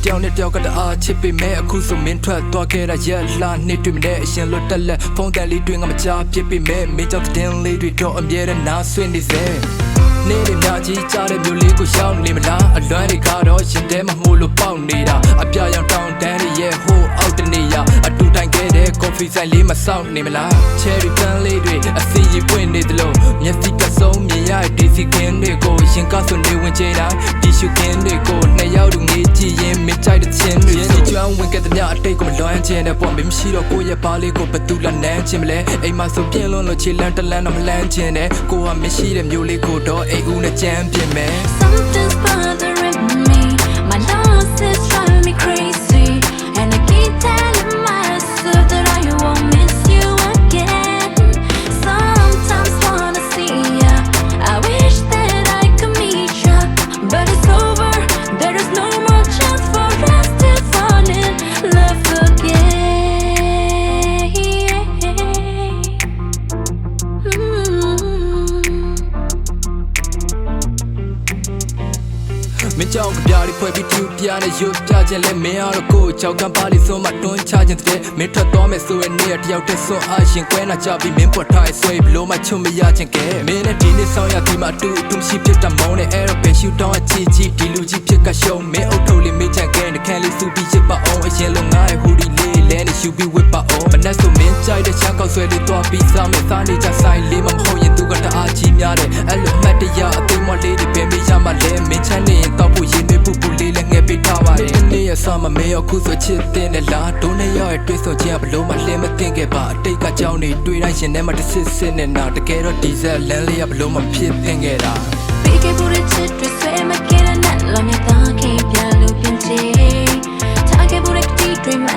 တောင်းနဲ့တောက်ကတအားချစ်ပေမဲ့အခုဆိုမင်းထွက်သွားခဲ့တာရက်လာနေတွေ့မနဲ့အရှင်လွတ်တက်လက်ဖုန်းတန်လေးတွင်ငါမချဖြစ်ပေမဲ့မင်းကြောင့်တင်းလေးတွေတော့အမြဲတမ်းနားဆွင့်နေစေနေရမြကြီးကြားတဲ့မျိုးလေးကိုရှောင်းနေမလားအလွမ်းတွေကတော့ရှင်တဲမမို့လို့ပေါက်နေတာအပြရောင်တောင်းတန်းရဲ့ဟိုအောက်တနေရအတူတိုင်ခဲ့တဲ့ coffee ဆိုင်လေးမဆောက်နေမလား cherry pan လေးတွေအစီရီပွင့်နေသလိုမျက်စိကဆုံးမြင်ရတဲ့ DC ကင်းတွေကိုရှင်ကဆိုနေဝင်ချတာတီရှူကင်းတွေကိုနှစ်ယောက်တူငေးကြည့်ရင်မကြိုက်တဲ့ချင်းတွေစီကျွမ်းဝင်ခဲ့တဲ့မြအတိတ်ကိုမလွမ်းချင်တဲ့ပေါ့မမရှိတော့ကိုယ့်ရဲ့ပါလေးကိုဘသူလာနမ်းချင်မလဲအိမ်မှာဆိုပြင်းလွန်းလို့ခြေလန်းတလန်းတော့မလန်းချင်တဲ့ကိုကမရှိတဲ့မျိုးလေးကိုတော့အိမ်ဦးနဲ့ကြမ်းပြင်မယ် Something's bothering me. My loss is driving me crazy, and I keep telling myself that I won't miss you again. Sometimes wanna see ya. I wish that I could meet ya, but it's over. There is no more chance for us to fall in love again.မင်းကြောင့်ကြပြားတွေဖွဲ့ပြီးတူပြားနဲ့ရုပ်ပြခြင်းလဲမင်းအားတော့ကိုယ်ကြောက်ကမ်းပါလိစွန်းမတွန်းချခြင်းတဲ့မင်းထွက်သွားမယ်ဆိုရင်နေ့တယောက်တည်းစွန်းအားရှင်ကွဲနာကြပြီးမင်းပေါ်ထားဆွဲဘလို့မှချုံမရခြင်းကဲမင်းနဲ့ဒီနေ့ဆောင်ရပြီးမှအတူရှိဖြစ်တာမောင်းနဲ့အဲ့တော့ပဲရှူတောင်းအချီချီဒီလူကြီးဖြစ်ကရှုံးမင်းအုပ်ထုတ်လေးမေးချင်ကဲနှခမ်းလေးစူပြီးချစ်ပါအောင်အရင်လုံးငါရဲ့ဟူဒီလေးလဲနဲ့ရှူပြီးဝစ်ပါအောင်မနဲ့ဆိုမင်းကြိုက်တဲ့ချမ်းကောက်ဆွဲလေးသွားပြီးစားမယ်စားနေကြဆိုင်လေးမမဟုတ်ရင်သူကတအားကြီးများတယ်အဲ့လိုအမှတ်တရအသိမလေးတွေပဲမေးရမှလဲမင်းချမ်းနေရင်တော့ဖို့ရင်တွေပူပူလေးလည်းငယ်ပေးထားပါတယ်ဒီနေ့ရဆမမေရောခုဆိုချစ်တဲ့နဲ့လားဒုံးနဲ့ရောက်ရဲ့တွေ့ဆုံခြင်းဘလို့မှလင်းမသိခဲ့ပါအတိတ်ကကြောင်းနေတွေ့တိုင်းရှင်ထဲမှာတစ်စစ်စစ်နဲ့နာတကယ်တော့ဒီဇက်လန်းလေးကဘလို့မှဖြစ်သင်ခဲ့တာ Big booty chit dress where my kid and not love me, don't keep your loop in tea. Target booty dream, my